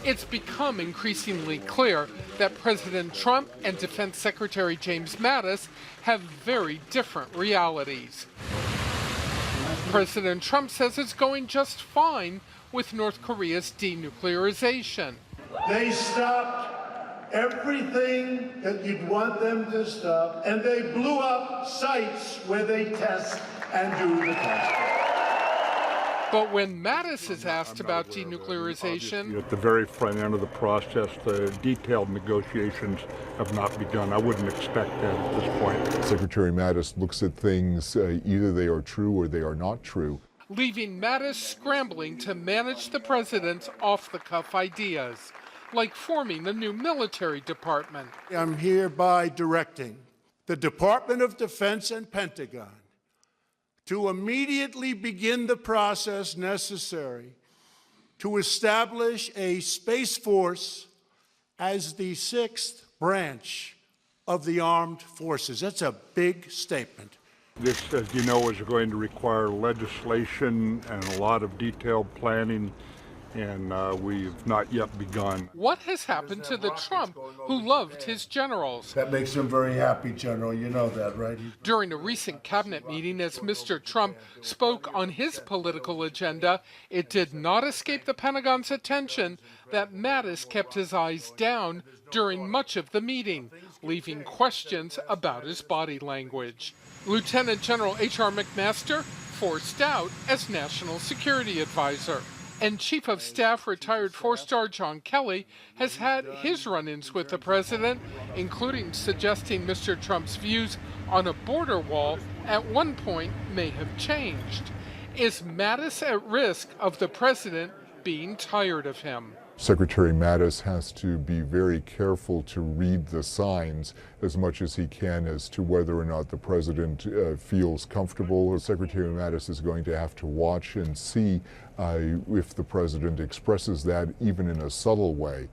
It's become increasingly clear that President Trump and Defense Secretary James Mattis have very different realities. President Trump says it's going just fine with North Korea's denuclearization. They stopped everything that you'd want them to stop, and they blew up sites where they test and do the testing. But when Mattis is asked about denuclearization, at the very front end of the process, the detailed negotiations have not begun. I wouldn't expect that at this point. Secretary Mattis looks at things, either they are true or they are not true. Leaving Mattis scrambling to manage the president's off-the-cuff ideas, like forming a new military department. I'm hereby directing the Department of Defense and Pentagon to immediately begin the process necessary to establish a Space Force as the sixth branch of the armed forces. That's a big statement. This, as you know, is going to require legislation and a lot of detailed planning, and we've not yet begun. What has happened to the Trump who loved his generals? That makes him very happy, General. You know that, right? During a recent cabinet meeting, as Mr. Trump spoke on his political agenda, it did not escape the Pentagon's attention that Mattis kept his eyes down during much of the meeting, leaving questions about his body language. Lieutenant General H.R. McMaster forced out as National Security Advisor. And Chief of Staff retired 4-star John Kelly has had his run-ins with the president, including suggesting Mr. Trump's views on a border wall at one point may have changed. Is Mattis at risk of the president being tired of him? Secretary Mattis has to be very careful to read the signs as much as he can as to whether or not the president feels comfortable. Secretary Mattis is going to have to watch and see if the president expresses that even in a subtle way.